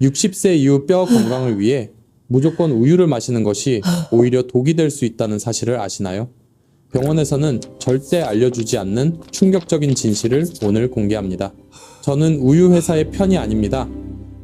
60세 이후 뼈 건강을 위해 무조건 우유를 마시는 것이 오히려 독이 될 수 있다는 사실을 아시나요? 병원에서는 절대 알려주지 않는 충격적인 진실을 오늘 공개합니다. 저는 우유 회사의 편이 아닙니다.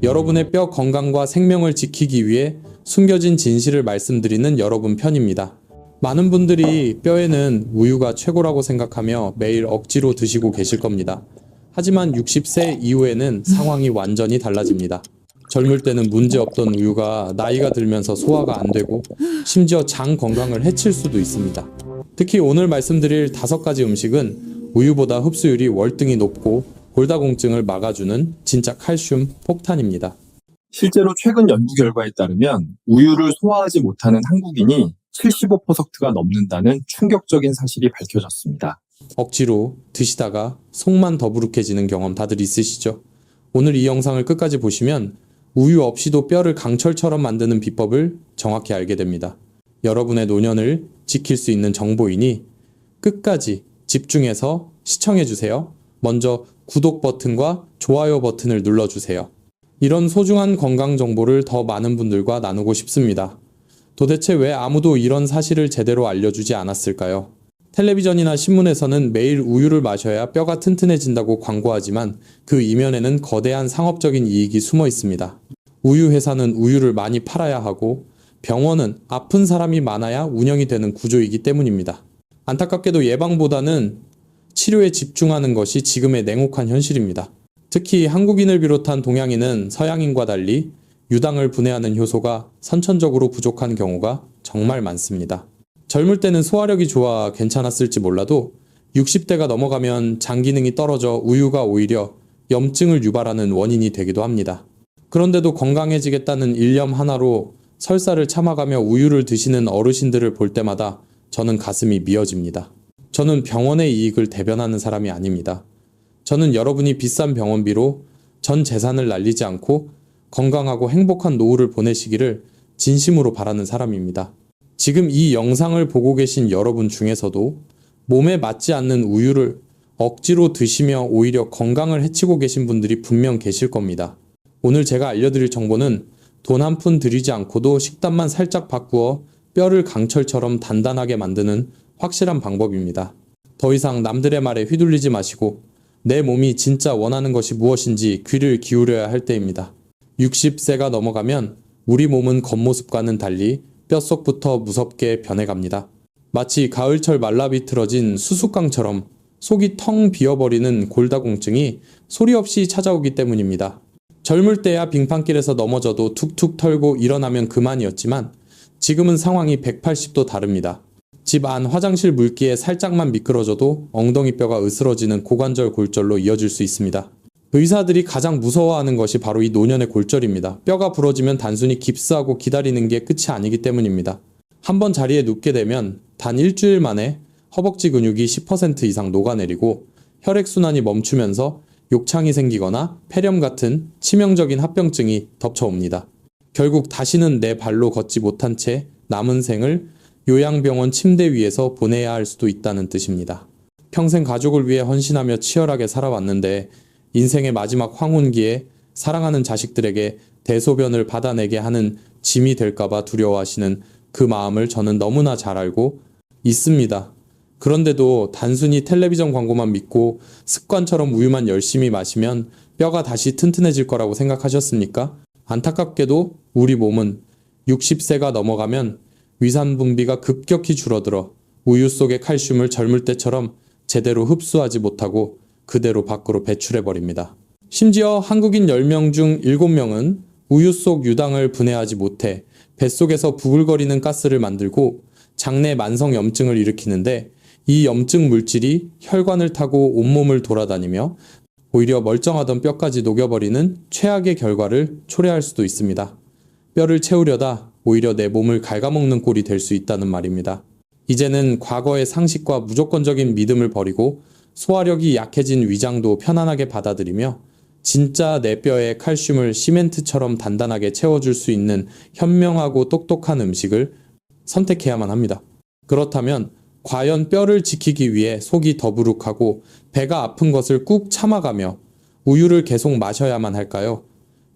여러분의 뼈 건강과 생명을 지키기 위해 숨겨진 진실을 말씀드리는 여러분 편입니다. 많은 분들이 뼈에는 우유가 최고라고 생각하며 매일 억지로 드시고 계실 겁니다. 하지만 60세 이후에는 상황이 완전히 달라집니다. 젊을 때는 문제없던 우유가 나이가 들면서 소화가 안 되고 심지어 장 건강을 해칠 수도 있습니다. 특히 오늘 말씀드릴 5가지 음식은 우유보다 흡수율이 월등히 높고 골다공증을 막아주는 진짜 칼슘 폭탄입니다. 실제로 최근 연구 결과에 따르면 우유를 소화하지 못하는 한국인이 75%가 넘는다는 충격적인 사실이 밝혀졌습니다. 억지로 드시다가 속만 더부룩해지는 경험 다들 있으시죠? 오늘 이 영상을 끝까지 보시면 우유 없이도 뼈를 강철처럼 만드는 비법을 정확히 알게 됩니다. 여러분의 노년을 지킬 수 있는 정보이니 끝까지 집중해서 시청해주세요. 먼저 구독 버튼과 좋아요 버튼을 눌러주세요. 이런 소중한 건강 정보를 더 많은 분들과 나누고 싶습니다. 도대체 왜 아무도 이런 사실을 제대로 알려주지 않았을까요? 텔레비전이나 신문에서는 매일 우유를 마셔야 뼈가 튼튼해진다고 광고하지만 그 이면에는 거대한 상업적인 이익이 숨어 있습니다. 우유 회사는 우유를 많이 팔아야 하고 병원은 아픈 사람이 많아야 운영이 되는 구조이기 때문입니다. 안타깝게도 예방보다는 치료에 집중하는 것이 지금의 냉혹한 현실입니다. 특히 한국인을 비롯한 동양인은 서양인과 달리 유당을 분해하는 효소가 선천적으로 부족한 경우가 정말 많습니다. 젊을 때는 소화력이 좋아 괜찮았을지 몰라도 60대가 넘어가면 장 기능이 떨어져 우유가 오히려 염증을 유발하는 원인이 되기도 합니다. 그런데도 건강해지겠다는 일념 하나로 설사를 참아가며 우유를 드시는 어르신들을 볼 때마다 저는 가슴이 미어집니다. 저는 병원의 이익을 대변하는 사람이 아닙니다. 저는 여러분이 비싼 병원비로 전 재산을 날리지 않고 건강하고 행복한 노후를 보내시기를 진심으로 바라는 사람입니다. 지금 이 영상을 보고 계신 여러분 중에서도 몸에 맞지 않는 우유를 억지로 드시며 오히려 건강을 해치고 계신 분들이 분명 계실 겁니다. 오늘 제가 알려드릴 정보는 돈 한 푼 들이지 않고도 식단만 살짝 바꾸어 뼈를 강철처럼 단단하게 만드는 확실한 방법입니다. 더 이상 남들의 말에 휘둘리지 마시고 내 몸이 진짜 원하는 것이 무엇인지 귀를 기울여야 할 때입니다. 60세가 넘어가면 우리 몸은 겉모습과는 달리 뼛속부터 무섭게 변해갑니다. 마치 가을철 말라비틀어진 수수깡처럼 속이 텅 비어버리는 골다공증이 소리 없이 찾아오기 때문입니다. 젊을 때야 빙판길에서 넘어져도 툭툭 털고 일어나면 그만이었지만 지금은 상황이 180도 다릅니다. 집 안 화장실 물기에 살짝만 미끄러져도 엉덩이뼈가 으스러지는 고관절 골절로 이어질 수 있습니다. 의사들이 가장 무서워하는 것이 바로 이 노년의 골절입니다. 뼈가 부러지면 단순히 깁스하고 기다리는 게 끝이 아니기 때문입니다. 한번 자리에 눕게 되면 단 일주일 만에 허벅지 근육이 10% 이상 녹아내리고 혈액순환이 멈추면서 욕창이 생기거나 폐렴 같은 치명적인 합병증이 덮쳐옵니다. 결국 다시는 내 발로 걷지 못한 채 남은 생을 요양병원 침대 위에서 보내야 할 수도 있다는 뜻입니다. 평생 가족을 위해 헌신하며 치열하게 살아왔는데 인생의 마지막 황혼기에 사랑하는 자식들에게 대소변을 받아내게 하는 짐이 될까봐 두려워하시는 그 마음을 저는 너무나 잘 알고 있습니다. 그런데도 단순히 텔레비전 광고만 믿고 습관처럼 우유만 열심히 마시면 뼈가 다시 튼튼해질 거라고 생각하셨습니까? 안타깝게도 우리 몸은 60세가 넘어가면 위산 분비가 급격히 줄어들어 우유 속의 칼슘을 젊을 때처럼 제대로 흡수하지 못하고 그대로 밖으로 배출해버립니다. 심지어 한국인 10명 중 7명은 우유 속 유당을 분해하지 못해 뱃속에서 부글거리는 가스를 만들고 장내 만성 염증을 일으키는데 이 염증 물질이 혈관을 타고 온몸을 돌아다니며 오히려 멀쩡하던 뼈까지 녹여버리는 최악의 결과를 초래할 수도 있습니다. 뼈를 채우려다 오히려 내 몸을 갉아먹는 꼴이 될 수 있다는 말입니다. 이제는 과거의 상식과 무조건적인 믿음을 버리고 소화력이 약해진 위장도 편안하게 받아들이며 진짜 내 뼈에 칼슘을 시멘트처럼 단단하게 채워줄 수 있는 현명하고 똑똑한 음식을 선택해야만 합니다. 그렇다면 과연 뼈를 지키기 위해 속이 더부룩하고 배가 아픈 것을 꾹 참아가며 우유를 계속 마셔야만 할까요?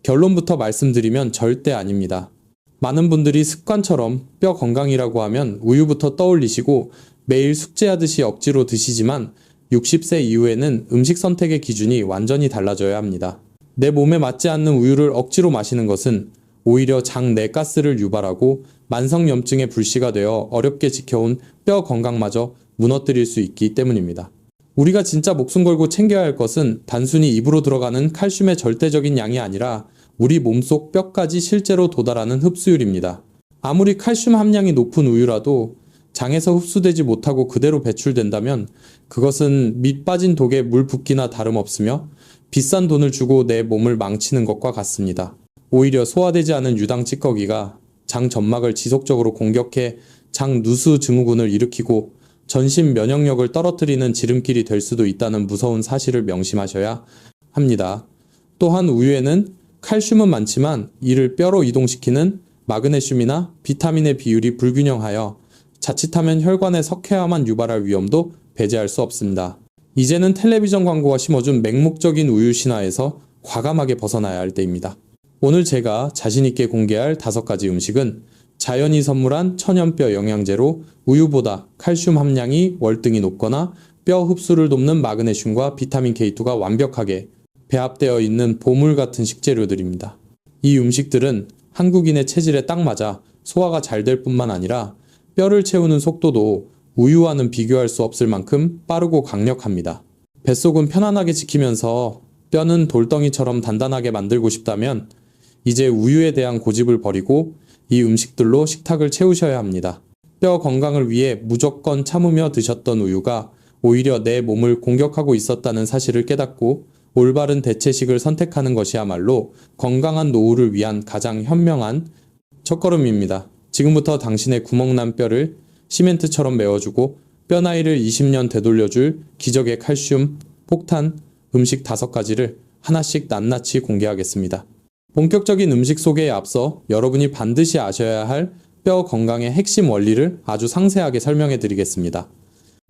결론부터 말씀드리면 절대 아닙니다. 많은 분들이 습관처럼 뼈 건강이라고 하면 우유부터 떠올리시고 매일 숙제하듯이 억지로 드시지만 60세 이후에는 음식 선택의 기준이 완전히 달라져야 합니다. 내 몸에 맞지 않는 우유를 억지로 마시는 것은 오히려 장 내 가스를 유발하고 만성염증의 불씨가 되어 어렵게 지켜온 뼈 건강마저 무너뜨릴 수 있기 때문입니다. 우리가 진짜 목숨 걸고 챙겨야 할 것은 단순히 입으로 들어가는 칼슘의 절대적인 양이 아니라 우리 몸속 뼈까지 실제로 도달하는 흡수율입니다. 아무리 칼슘 함량이 높은 우유라도 장에서 흡수되지 못하고 그대로 배출된다면 그것은 밑 빠진 독에 물 붓기나 다름없으며 비싼 돈을 주고 내 몸을 망치는 것과 같습니다. 오히려 소화되지 않은 유당 찌꺼기가 장 점막을 지속적으로 공격해 장 누수 증후군을 일으키고 전신 면역력을 떨어뜨리는 지름길이 될 수도 있다는 무서운 사실을 명심하셔야 합니다. 또한 우유에는 칼슘은 많지만 이를 뼈로 이동시키는 마그네슘이나 비타민의 비율이 불균형하여 자칫하면 혈관에 석회화만 유발할 위험도 배제할 수 없습니다. 이제는 텔레비전 광고가 심어준 맹목적인 우유 신화에서 과감하게 벗어나야 할 때입니다. 오늘 제가 자신있게 공개할 5가지 음식은 자연이 선물한 천연뼈 영양제로 우유보다 칼슘 함량이 월등히 높거나 뼈 흡수를 돕는 마그네슘과 비타민 K2가 완벽하게 배합되어 있는 보물 같은 식재료들입니다. 이 음식들은 한국인의 체질에 딱 맞아 소화가 잘 될 뿐만 아니라 뼈를 채우는 속도도 우유와는 비교할 수 없을 만큼 빠르고 강력합니다. 뱃속은 편안하게 지키면서 뼈는 돌덩이처럼 단단하게 만들고 싶다면 이제 우유에 대한 고집을 버리고 이 음식들로 식탁을 채우셔야 합니다. 뼈 건강을 위해 무조건 참으며 드셨던 우유가 오히려 내 몸을 공격하고 있었다는 사실을 깨닫고 올바른 대체식을 선택하는 것이야말로 건강한 노후를 위한 가장 현명한 첫걸음입니다. 지금부터 당신의 구멍난 뼈를 시멘트처럼 메워주고 뼈 나이를 20년 되돌려줄 기적의 칼슘, 폭탄, 음식 5가지를 하나씩 낱낱이 공개하겠습니다. 본격적인 음식 소개에 앞서 여러분이 반드시 아셔야 할 뼈 건강의 핵심 원리를 아주 상세하게 설명해 드리겠습니다.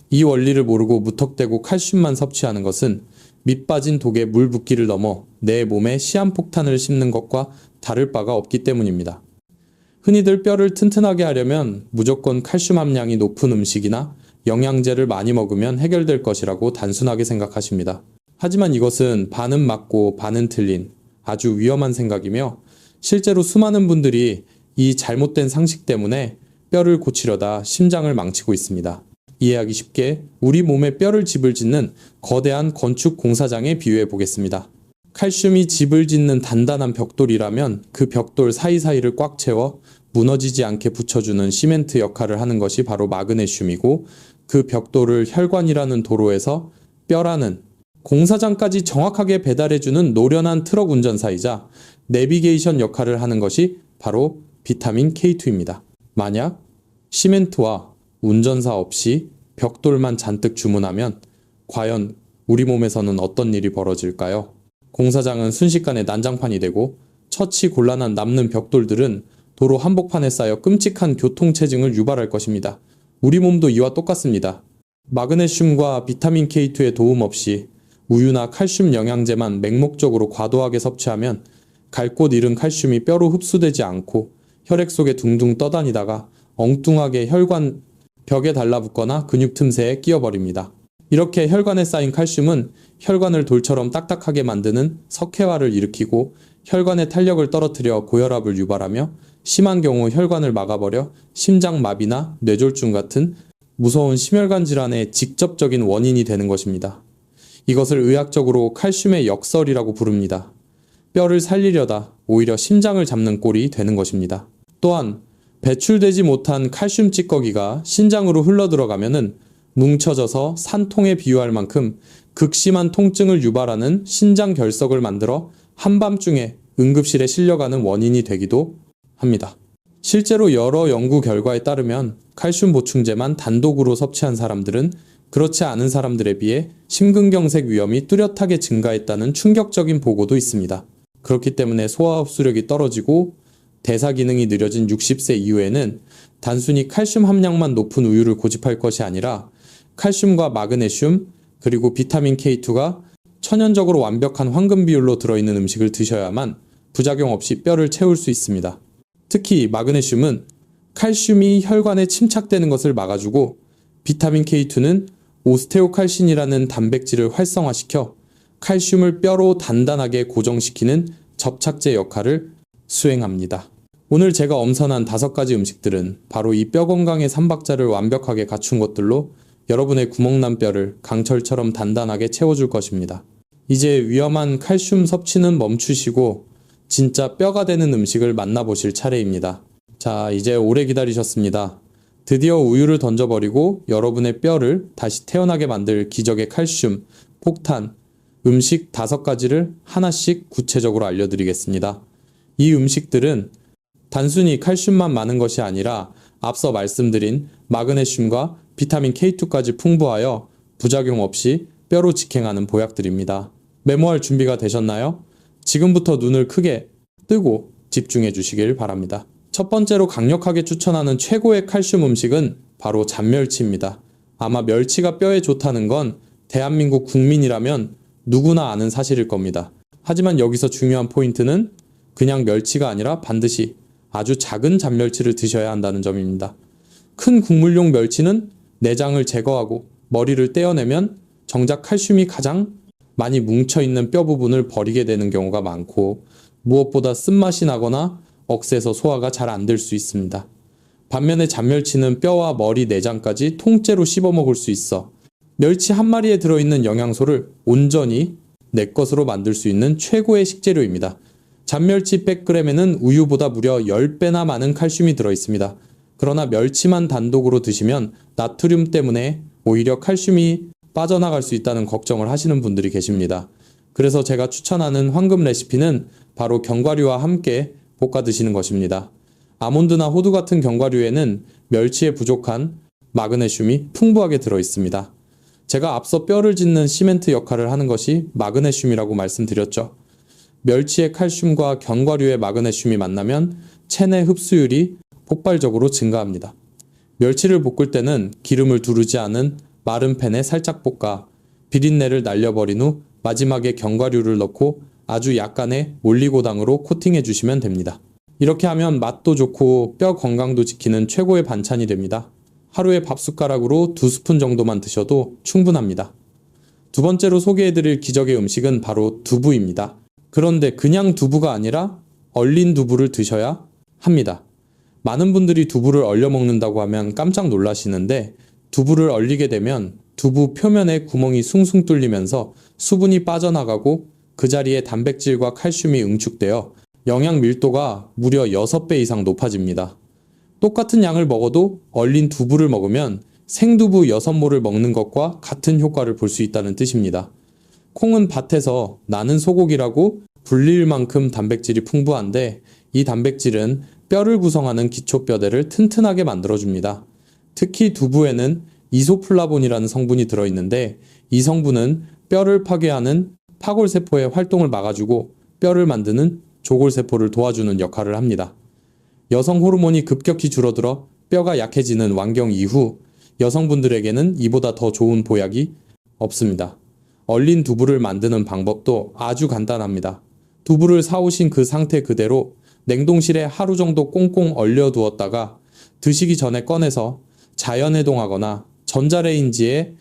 이 원리를 모르고 무턱대고 칼슘만 섭취하는 것은 밑 빠진 독에 물 붓기를 넘어 내 몸에 시한폭탄을 씹는 것과 다를 바가 없기 때문입니다. 흔히들 뼈를 튼튼하게 하려면 무조건 칼슘 함량이 높은 음식이나 영양제를 많이 먹으면 해결될 것이라고 단순하게 생각하십니다. 하지만 이것은 반은 맞고 반은 틀린 아주 위험한 생각이며 실제로 수많은 분들이 이 잘못된 상식 때문에 뼈를 고치려다 심장을 망치고 있습니다. 이해하기 쉽게 우리 몸에 뼈를 집을 짓는 거대한 건축 공사장에 비유해 보겠습니다. 칼슘이 집을 짓는 단단한 벽돌이라면 그 벽돌 사이사이를 꽉 채워 무너지지 않게 붙여주는 시멘트 역할을 하는 것이 바로 마그네슘이고 그 벽돌을 혈관이라는 도로에서 뼈라는 공사장까지 정확하게 배달해주는 노련한 트럭 운전사이자 내비게이션 역할을 하는 것이 바로 비타민 K2입니다. 만약 시멘트와 운전사 없이 벽돌만 잔뜩 주문하면 과연 우리 몸에서는 어떤 일이 벌어질까요? 공사장은 순식간에 난장판이 되고 처치 곤란한 남는 벽돌들은 도로 한복판에 쌓여 끔찍한 교통체증을 유발할 것입니다. 우리 몸도 이와 똑같습니다. 마그네슘과 비타민 K2의 도움 없이 우유나 칼슘 영양제만 맹목적으로 과도하게 섭취하면 갈 곳 잃은 칼슘이 뼈로 흡수되지 않고 혈액 속에 둥둥 떠다니다가 엉뚱하게 혈관 벽에 달라붙거나 근육 틈새에 끼어버립니다. 이렇게 혈관에 쌓인 칼슘은 혈관을 돌처럼 딱딱하게 만드는 석회화를 일으키고 혈관의 탄력을 떨어뜨려 고혈압을 유발하며 심한 경우 혈관을 막아버려 심장마비나 뇌졸중 같은 무서운 심혈관 질환의 직접적인 원인이 되는 것입니다. 이것을 의학적으로 칼슘의 역설이라고 부릅니다. 뼈를 살리려다 오히려 심장을 잡는 꼴이 되는 것입니다. 또한 배출되지 못한 칼슘 찌꺼기가 신장으로 흘러들어가면은 뭉쳐져서 산통에 비유할 만큼 극심한 통증을 유발하는 신장 결석을 만들어 한밤중에 응급실에 실려가는 원인이 되기도 합니다. 실제로 여러 연구 결과에 따르면 칼슘 보충제만 단독으로 섭취한 사람들은 그렇지 않은 사람들에 비해 심근경색 위험이 뚜렷하게 증가했다는 충격적인 보고도 있습니다. 그렇기 때문에 소화 흡수력이 떨어지고 대사 기능이 느려진 60세 이후에는 단순히 칼슘 함량만 높은 우유를 고집할 것이 아니라 칼슘과 마그네슘 그리고 비타민 K2가 천연적으로 완벽한 황금 비율로 들어있는 음식을 드셔야만 부작용 없이 뼈를 채울 수 있습니다. 특히 마그네슘은 칼슘이 혈관에 침착되는 것을 막아주고 비타민 K2는 오스테오칼신이라는 단백질을 활성화시켜 칼슘을 뼈로 단단하게 고정시키는 접착제 역할을 수행합니다. 오늘 제가 엄선한 5가지 음식들은 바로 이 뼈 건강의 3박자를 완벽하게 갖춘 것들로 여러분의 구멍난 뼈를 강철처럼 단단하게 채워줄 것입니다. 이제 위험한 칼슘 섭취는 멈추시고 진짜 뼈가 되는 음식을 만나보실 차례입니다. 자, 이제 오래 기다리셨습니다. 드디어 우유를 던져버리고 여러분의 뼈를 다시 태어나게 만들 기적의 칼슘, 폭탄, 음식 5가지를 하나씩 구체적으로 알려드리겠습니다. 이 음식들은 단순히 칼슘만 많은 것이 아니라 앞서 말씀드린 마그네슘과 비타민 K2까지 풍부하여 부작용 없이 뼈로 직행하는 보약들입니다. 메모할 준비가 되셨나요? 지금부터 눈을 크게 뜨고 집중해 주시길 바랍니다. 첫 번째로 강력하게 추천하는 최고의 칼슘 음식은 바로 잔멸치입니다. 아마 멸치가 뼈에 좋다는 건 대한민국 국민이라면 누구나 아는 사실일 겁니다. 하지만 여기서 중요한 포인트는 그냥 멸치가 아니라 반드시 아주 작은 잔멸치를 드셔야 한다는 점입니다. 큰 국물용 멸치는 내장을 제거하고 머리를 떼어내면 정작 칼슘이 가장 많이 뭉쳐있는 뼈 부분을 버리게 되는 경우가 많고 무엇보다 쓴맛이 나거나 억세서 소화가 잘 안 될 수 있습니다. 반면에 잔멸치는 뼈와 머리 내장까지 통째로 씹어 먹을 수 있어 멸치 한 마리에 들어있는 영양소를 온전히 내 것으로 만들 수 있는 최고의 식재료입니다. 잔멸치 100g에는 우유보다 무려 10배나 많은 칼슘이 들어있습니다. 그러나 멸치만 단독으로 드시면 나트륨 때문에 오히려 칼슘이 빠져나갈 수 있다는 걱정을 하시는 분들이 계십니다. 그래서 제가 추천하는 황금 레시피는 바로 견과류와 함께 볶아 드시는 것입니다. 아몬드나 호두 같은 견과류에는 멸치에 부족한 마그네슘이 풍부하게 들어있습니다. 제가 앞서 뼈를 짓는 시멘트 역할을 하는 것이 마그네슘이라고 말씀드렸죠. 멸치의 칼슘과 견과류의 마그네슘이 만나면 체내 흡수율이 폭발적으로 증가합니다. 멸치를 볶을 때는 기름을 두르지 않은 마른 팬에 살짝 볶아 비린내를 날려버린 후 마지막에 견과류를 넣고 아주 약간의 올리고당으로 코팅해 주시면 됩니다. 이렇게 하면 맛도 좋고 뼈 건강도 지키는 최고의 반찬이 됩니다. 하루에 밥숟가락으로 2스푼 정도만 드셔도 충분합니다. 두 번째로 소개해드릴 기적의 음식은 바로 두부입니다. 그런데 그냥 두부가 아니라 얼린 두부를 드셔야 합니다. 많은 분들이 두부를 얼려 먹는다고 하면 깜짝 놀라시는데 두부를 얼리게 되면 두부 표면에 구멍이 숭숭 뚫리면서 수분이 빠져나가고 그 자리에 단백질과 칼슘이 응축되어 영양 밀도가 무려 6배 이상 높아집니다. 똑같은 양을 먹어도 얼린 두부를 먹으면 생두부 6모를 먹는 것과 같은 효과를 볼 수 있다는 뜻입니다. 콩은 밭에서 나는 소고기라고 불릴 만큼 단백질이 풍부한데 이 단백질은 뼈를 구성하는 기초뼈대를 튼튼하게 만들어줍니다. 특히 두부에는 이소플라본이라는 성분이 들어있는데 이 성분은 뼈를 파괴하는 파골세포의 활동을 막아주고 뼈를 만드는 조골세포를 도와주는 역할을 합니다. 여성 호르몬이 급격히 줄어들어 뼈가 약해지는 완경 이후 여성분들에게는 이보다 더 좋은 보약이 없습니다. 얼린 두부를 만드는 방법도 아주 간단합니다. 두부를 사오신 그 상태 그대로 냉동실에 하루 정도 꽁꽁 얼려두었다가 드시기 전에 꺼내서 자연해동하거나 전자레인지에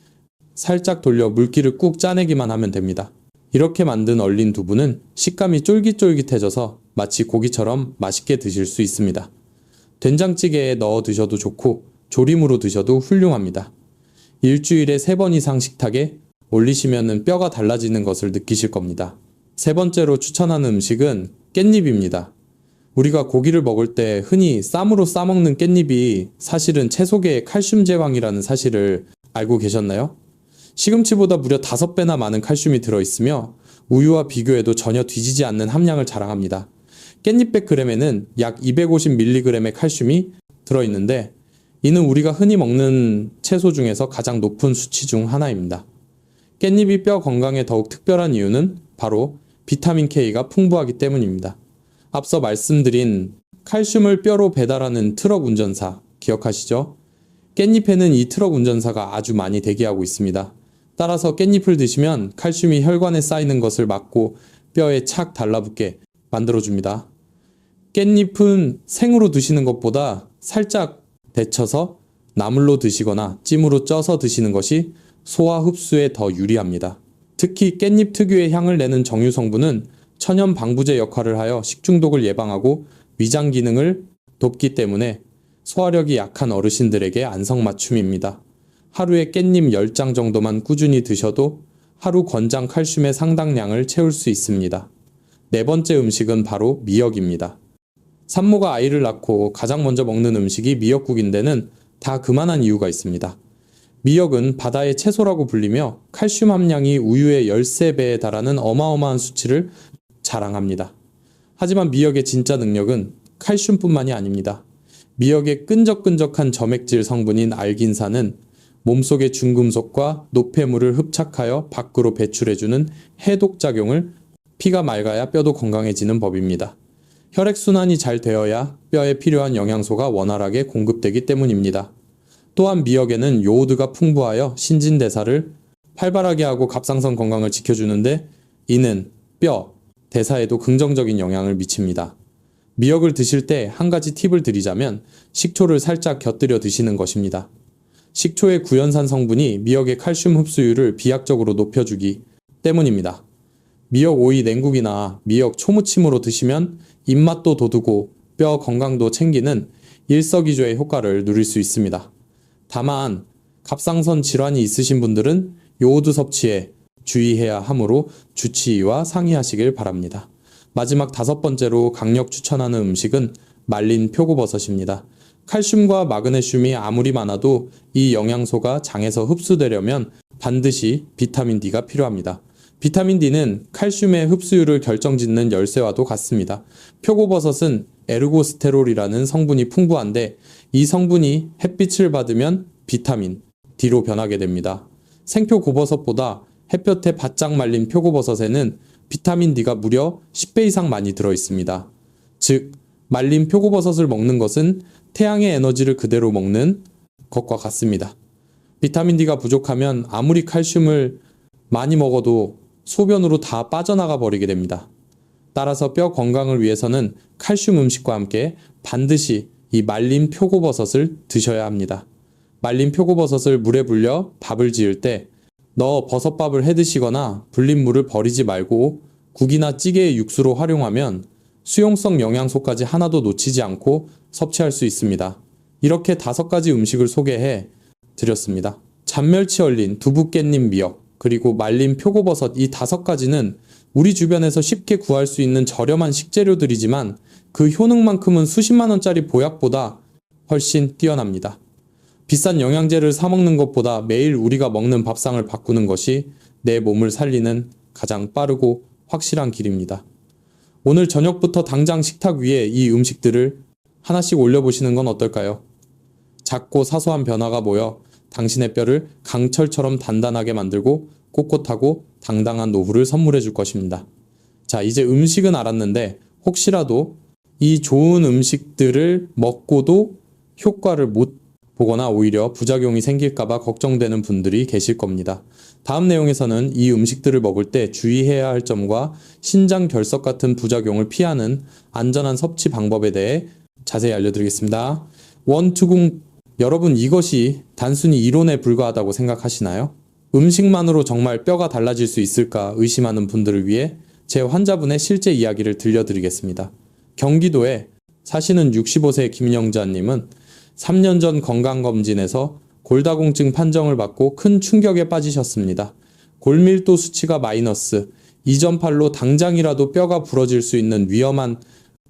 살짝 돌려 물기를 꾹 짜내기만 하면 됩니다. 이렇게 만든 얼린 두부는 식감이 쫄깃쫄깃해져서 마치 고기처럼 맛있게 드실 수 있습니다. 된장찌개에 넣어 드셔도 좋고 조림으로 드셔도 훌륭합니다. 일주일에 3번 이상 식탁에 올리시면 뼈가 달라지는 것을 느끼실 겁니다. 세 번째로 추천하는 음식은 깻잎입니다. 우리가 고기를 먹을 때 흔히 쌈으로 싸먹는 깻잎이 사실은 채소계의 칼슘 제왕이라는 사실을 알고 계셨나요? 시금치보다 무려 5배나 많은 칼슘이 들어있으며 우유와 비교해도 전혀 뒤지지 않는 함량을 자랑합니다. 깻잎 100g에는 약 250mg의 칼슘이 들어있는데 이는 우리가 흔히 먹는 채소 중에서 가장 높은 수치 중 하나입니다. 깻잎이 뼈 건강에 더욱 특별한 이유는 바로 비타민 K가 풍부하기 때문입니다. 앞서 말씀드린 칼슘을 뼈로 배달하는 트럭 운전사 기억하시죠? 깻잎에는 이 트럭 운전사가 아주 많이 대기하고 있습니다. 따라서 깻잎을 드시면 칼슘이 혈관에 쌓이는 것을 막고 뼈에 착 달라붙게 만들어줍니다. 깻잎은 생으로 드시는 것보다 살짝 데쳐서 나물로 드시거나 찜으로 쪄서 드시는 것이 소화 흡수에 더 유리합니다. 특히 깻잎 특유의 향을 내는 정유 성분은 천연 방부제 역할을 하여 식중독을 예방하고 위장 기능을 돕기 때문에 소화력이 약한 어르신들에게 안성맞춤입니다. 하루에 깻잎 10장 정도만 꾸준히 드셔도 하루 권장 칼슘의 상당량을 채울 수 있습니다. 네 번째 음식은 바로 미역입니다. 산모가 아이를 낳고 가장 먼저 먹는 음식이 미역국인 데는 다 그만한 이유가 있습니다. 미역은 바다의 채소라고 불리며 칼슘 함량이 우유의 13배에 달하는 어마어마한 수치를 자랑합니다. 하지만 미역의 진짜 능력은 칼슘뿐만이 아닙니다. 미역의 끈적끈적한 점액질 성분인 알긴산은 몸속의 중금속과 노폐물을 흡착하여 밖으로 배출해주는 해독작용을 피가 맑아야 뼈도 건강해지는 법입니다. 혈액순환이 잘 되어야 뼈에 필요한 영양소가 원활하게 공급되기 때문입니다. 또한 미역에는 요오드가 풍부하여 신진대사를 활발하게 하고 갑상선 건강을 지켜주는데 이는 뼈, 대사에도 긍정적인 영향을 미칩니다. 미역을 드실 때 한 가지 팁을 드리자면 식초를 살짝 곁들여 드시는 것입니다. 식초의 구연산 성분이 미역의 칼슘 흡수율을 비약적으로 높여주기 때문입니다. 미역 오이 냉국이나 미역 초무침으로 드시면 입맛도 돋우고 뼈 건강도 챙기는 일석이조의 효과를 누릴 수 있습니다. 다만 갑상선 질환이 있으신 분들은 요오드 섭취에 주의해야 하므로 주치의와 상의하시길 바랍니다. 마지막 다섯 번째로 강력 추천하는 음식은 말린 표고버섯입니다. 칼슘과 마그네슘이 아무리 많아도 이 영양소가 장에서 흡수되려면 반드시 비타민 D가 필요합니다. 비타민 D는 칼슘의 흡수율을 결정짓는 열쇠와도 같습니다. 표고버섯은 에르고스테롤이라는 성분이 풍부한데 이 성분이 햇빛을 받으면 비타민 D로 변하게 됩니다. 생표고버섯보다 햇볕에 바짝 말린 표고버섯에는 비타민 D가 무려 10배 이상 많이 들어있습니다. 즉, 말린 표고버섯을 먹는 것은 태양의 에너지를 그대로 먹는 것과 같습니다. 비타민 D가 부족하면 아무리 칼슘을 많이 먹어도 소변으로 다 빠져나가 버리게 됩니다. 따라서 뼈 건강을 위해서는 칼슘 음식과 함께 반드시 이 말린 표고버섯을 드셔야 합니다. 말린 표고버섯을 물에 불려 밥을 지을 때 넣어 버섯밥을 해 드시거나 불린 물을 버리지 말고 국이나 찌개의 육수로 활용하면 수용성 영양소까지 하나도 놓치지 않고 섭취할 수 있습니다. 이렇게 5가지 음식을 소개해 드렸습니다. 잔멸치 얼린 두부 깻잎 미역 그리고 말린 표고버섯 이 5가지는 우리 주변에서 쉽게 구할 수 있는 저렴한 식재료들이지만 그 효능만큼은 수십만 원짜리 보약보다 훨씬 뛰어납니다. 비싼 영양제를 사 먹는 것보다 매일 우리가 먹는 밥상을 바꾸는 것이 내 몸을 살리는 가장 빠르고 확실한 길입니다. 오늘 저녁부터 당장 식탁 위에 이 음식들을 하나씩 올려보시는 건 어떨까요? 작고 사소한 변화가 모여 당신의 뼈를 강철처럼 단단하게 만들고 꼿꼿하고 당당한 노후를 선물해 줄 것입니다. 자, 이제 음식은 알았는데 혹시라도 이 좋은 음식들을 먹고도 효과를 못 보거나 오히려 부작용이 생길까봐 걱정되는 분들이 계실 겁니다. 다음 내용에서는 이 음식들을 먹을 때 주의해야 할 점과 신장 결석 같은 부작용을 피하는 안전한 섭취 방법에 대해 자세히 알려드리겠습니다. 원투궁 여러분 이것이 단순히 이론에 불과하다고 생각하시나요? 음식만으로 정말 뼈가 달라질 수 있을까 의심하는 분들을 위해 제 환자분의 실제 이야기를 들려드리겠습니다. 경기도에 사시는 65세 김영자님은 3년 전 건강검진에서 골다공증 판정을 받고 큰 충격에 빠지셨습니다. 골밀도 수치가 마이너스 2.8로 당장이라도 뼈가 부러질 수 있는 위험한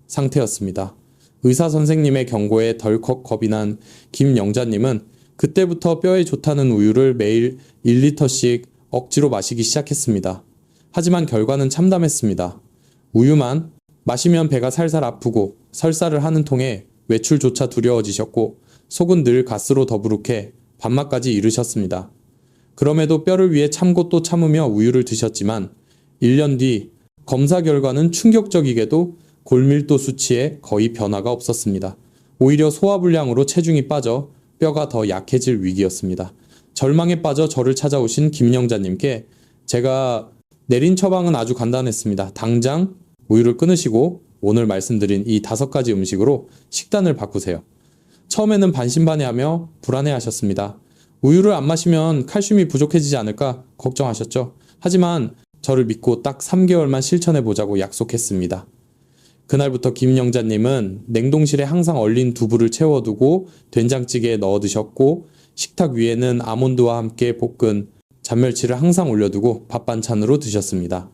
상태였습니다. 의사 선생님의 경고에 덜컥 겁이 난 김영자님은 그때부터 뼈에 좋다는 우유를 매일 1리터씩 억지로 마시기 시작했습니다. 하지만 결과는 참담했습니다. 우유만 마시면 배가 살살 아프고 설사를 하는 통에 외출조차 두려워지셨고 속은 늘 가스로 더부룩해 밥맛까지 잃으셨습니다. 그럼에도 뼈를 위해 참고 또 참으며 우유를 드셨지만 1년 뒤 검사 결과는 충격적이게도 골밀도 수치에 거의 변화가 없었습니다. 오히려 소화불량으로 체중이 빠져 뼈가 더 약해질 위기였습니다. 절망에 빠져 저를 찾아오신 김영자님께 제가 내린 처방은 아주 간단했습니다. 당장 우유를 끊으시고 오늘 말씀드린 이 5가지 음식으로 식단을 바꾸세요. 처음에는 반신반의하며 불안해하셨습니다. 우유를 안 마시면 칼슘이 부족해지지 않을까 걱정하셨죠. 하지만 저를 믿고 딱 3개월만 실천해보자고 약속했습니다. 그날부터 김영자님은 냉동실에 항상 얼린 두부를 채워두고 된장찌개에 넣어 드셨고, 식탁 위에는 아몬드와 함께 볶은 잔멸치를 항상 올려두고 밥 반찬으로 드셨습니다.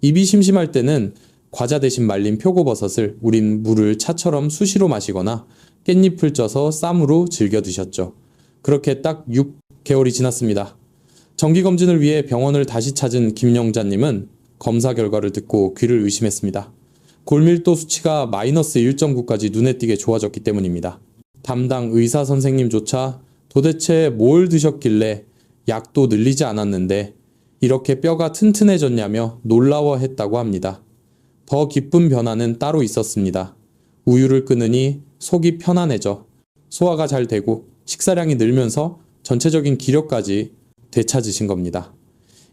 입이 심심할 때는 과자 대신 말린 표고버섯을 우린 물을 차처럼 수시로 마시거나 깻잎을 쪄서 쌈으로 즐겨 드셨죠. 그렇게 딱 6개월이 지났습니다. 정기검진을 위해 병원을 다시 찾은 김영자님은 검사 결과를 듣고 귀를 의심했습니다. 골밀도 수치가 마이너스 1.9까지 눈에 띄게 좋아졌기 때문입니다. 담당 의사 선생님조차 도대체 뭘 드셨길래 약도 늘리지 않았는데 이렇게 뼈가 튼튼해졌냐며 놀라워했다고 합니다. 더 기쁜 변화는 따로 있었습니다. 우유를 끊으니 속이 편안해져 소화가 잘 되고 식사량이 늘면서 전체적인 기력까지 되찾으신 겁니다.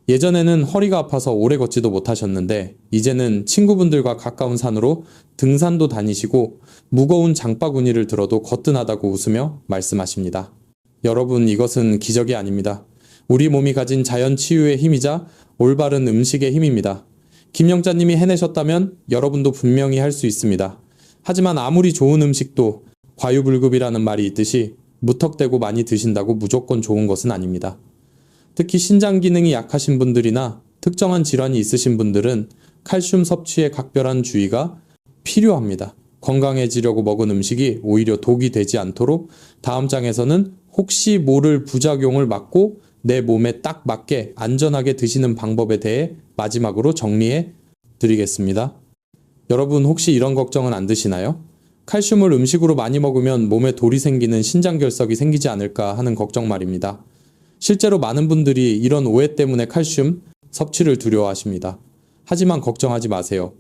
예전에는 허리가 아파서 오래 걷지도 못하셨는데 이제는 친구분들과 가까운 산으로 등산도 다니시고 무거운 장바구니를 들어도 거뜬하다고 웃으며 말씀하십니다. 여러분, 이것은 기적이 아닙니다. 우리 몸이 가진 자연 치유의 힘이자 올바른 음식의 힘입니다. 김영자님이 해내셨다면 여러분도 분명히 할 수 있습니다. 하지만 아무리 좋은 음식도 과유불급이라는 말이 있듯이 무턱대고 많이 드신다고 무조건 좋은 것은 아닙니다. 특히 신장 기능이 약하신 분들이나 특정한 질환이 있으신 분들은 칼슘 섭취에 각별한 주의가 필요합니다. 건강해지려고 먹은 음식이 오히려 독이 되지 않도록 다음 장에서는 혹시 모를 부작용을 막고 내 몸에 딱 맞게 안전하게 드시는 방법에 대해 마지막으로 정리해 드리겠습니다. 여러분, 혹시 이런 걱정은 안 드시나요? 칼슘을 음식으로 많이 먹으면 몸에 돌이 생기는 신장결석이 생기지 않을까 하는 걱정 말입니다. 실제로 많은 분들이 이런 오해 때문에 칼슘 섭취를 두려워하십니다. 하지만 걱정하지 마세요.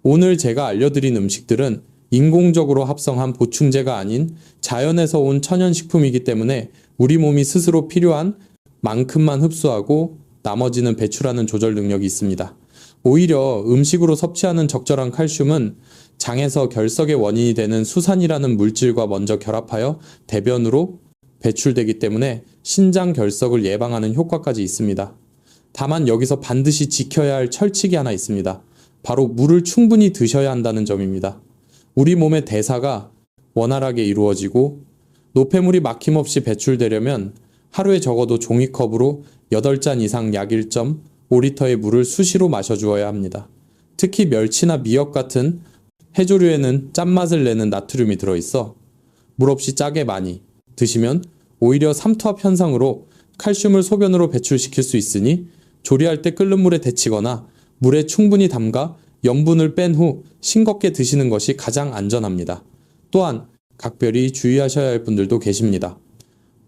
오늘 제가 알려드린 음식들은 인공적으로 합성한 보충제가 아닌 자연에서 온 천연식품이기 때문에 우리 몸이 스스로 필요한 만큼만 흡수하고 나머지는 배출하는 조절 능력이 있습니다. 오히려 음식으로 섭취하는 적절한 칼슘은 장에서 결석의 원인이 되는 수산이라는 물질과 먼저 결합하여 대변으로 배출되기 때문에 신장 결석을 예방하는 효과까지 있습니다. 다만 여기서 반드시 지켜야 할 철칙이 하나 있습니다. 바로 물을 충분히 드셔야 한다는 점입니다. 우리 몸의 대사가 원활하게 이루어지고 노폐물이 막힘없이 배출되려면 하루에 적어도 종이컵으로 8잔 이상 약 1.5리터의 물을 수시로 마셔주어야 합니다. 특히 멸치나 미역 같은 해조류에는 짠맛을 내는 나트륨이 들어있어 물 없이 짜게 많이 드시면 오히려 삼투압 현상으로 칼슘을 소변으로 배출시킬 수 있으니 조리할 때 끓는 물에 데치거나 물에 충분히 담가 염분을 뺀 후 싱겁게 드시는 것이 가장 안전합니다. 또한 각별히 주의하셔야 할 분들도 계십니다.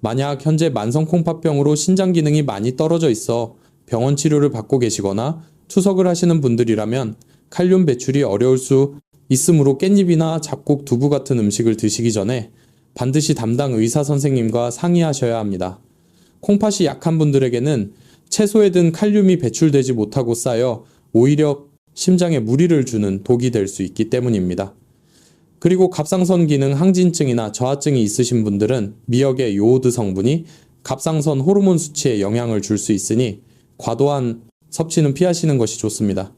만약 현재 만성콩팥병으로 신장 기능이 많이 떨어져 있어 병원 치료를 받고 계시거나 투석을 하시는 분들이라면 칼륨 배출이 어려울 수 있으므로 깻잎이나 잡곡, 두부 같은 음식을 드시기 전에 반드시 담당 의사 선생님과 상의하셔야 합니다. 콩팥이 약한 분들에게는 채소에 든 칼륨이 배출되지 못하고 쌓여 오히려 심장에 무리를 주는 독이 될 수 있기 때문입니다. 그리고 갑상선 기능 항진증이나 저하증이 있으신 분들은 미역의 요오드 성분이 갑상선 호르몬 수치에 영향을 줄 수 있으니 과도한 섭취는 피하시는 것이 좋습니다.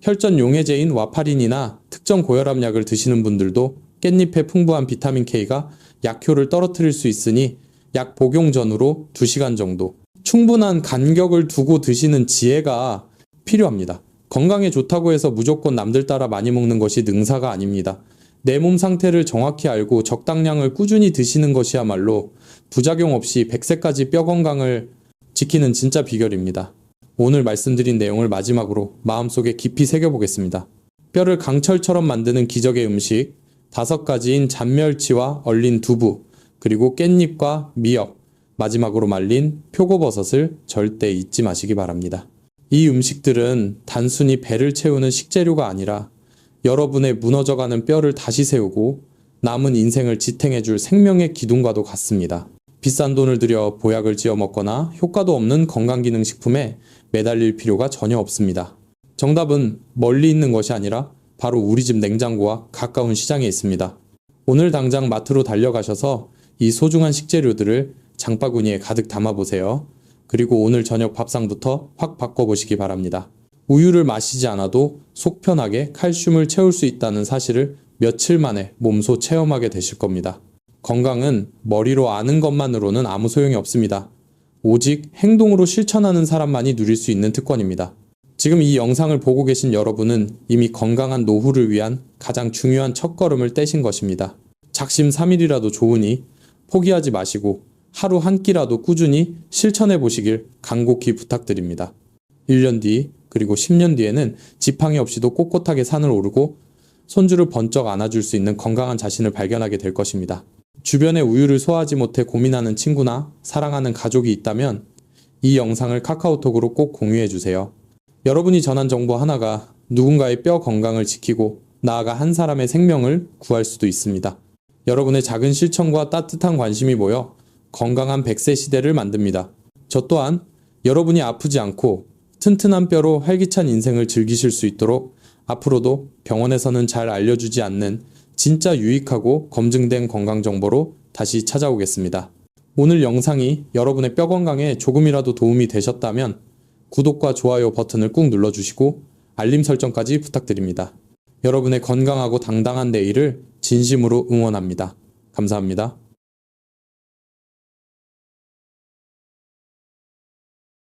혈전 용해제인 와파린이나 특정 고혈압 약을 드시는 분들도 깻잎의 풍부한 비타민 K가 약효를 떨어뜨릴 수 있으니 약 복용 전후로 2시간 정도 충분한 간격을 두고 드시는 지혜가 필요합니다. 건강에 좋다고 해서 무조건 남들 따라 많이 먹는 것이 능사가 아닙니다. 내 몸 상태를 정확히 알고 적당량을 꾸준히 드시는 것이야말로 부작용 없이 100세까지 뼈 건강을 지키는 진짜 비결입니다. 오늘 말씀드린 내용을 마지막으로 마음속에 깊이 새겨보겠습니다. 뼈를 강철처럼 만드는 기적의 음식 5가지인 잔멸치와 얼린 두부, 그리고 깻잎과 미역, 마지막으로 말린 표고버섯을 절대 잊지 마시기 바랍니다. 이 음식들은 단순히 배를 채우는 식재료가 아니라 여러분의 무너져가는 뼈를 다시 세우고 남은 인생을 지탱해줄 생명의 기둥과도 같습니다. 비싼 돈을 들여 보약을 지어 먹거나 효과도 없는 건강기능식품에 매달릴 필요가 전혀 없습니다. 정답은 멀리 있는 것이 아니라 바로 우리 집 냉장고와 가까운 시장에 있습니다. 오늘 당장 마트로 달려가셔서 이 소중한 식재료들을 장바구니에 가득 담아보세요. 그리고 오늘 저녁 밥상부터 확 바꿔보시기 바랍니다. 우유를 마시지 않아도 속 편하게 칼슘을 채울 수 있다는 사실을 며칠 만에 몸소 체험하게 되실 겁니다. 건강은 머리로 아는 것만으로는 아무 소용이 없습니다. 오직 행동으로 실천하는 사람만이 누릴 수 있는 특권입니다. 지금 이 영상을 보고 계신 여러분은 이미 건강한 노후를 위한 가장 중요한 첫걸음을 떼신 것입니다. 작심 3일이라도 좋으니 포기하지 마시고 하루 한 끼라도 꾸준히 실천해 보시길 간곡히 부탁드립니다. 1년 뒤 그리고 10년 뒤에는 지팡이 없이도 꼿꼿하게 산을 오르고 손주를 번쩍 안아줄 수 있는 건강한 자신을 발견하게 될 것입니다. 주변에 우유를 소화하지 못해 고민하는 친구나 사랑하는 가족이 있다면 이 영상을 카카오톡으로 꼭 공유해 주세요. 여러분이 전한 정보 하나가 누군가의 뼈 건강을 지키고 나아가 한 사람의 생명을 구할 수도 있습니다. 여러분의 작은 실천과 따뜻한 관심이 모여 건강한 100세 시대를 만듭니다. 저 또한 여러분이 아프지 않고 튼튼한 뼈로 활기찬 인생을 즐기실 수 있도록 앞으로도 병원에서는 잘 알려주지 않는 진짜 유익하고 검증된 건강 정보로 다시 찾아오겠습니다. 오늘 영상이 여러분의 뼈 건강에 조금이라도 도움이 되셨다면 구독과 좋아요 버튼을 꾹 눌러주시고 알림 설정까지 부탁드립니다. 여러분의 건강하고 당당한 내일을 진심으로 응원합니다. 감사합니다.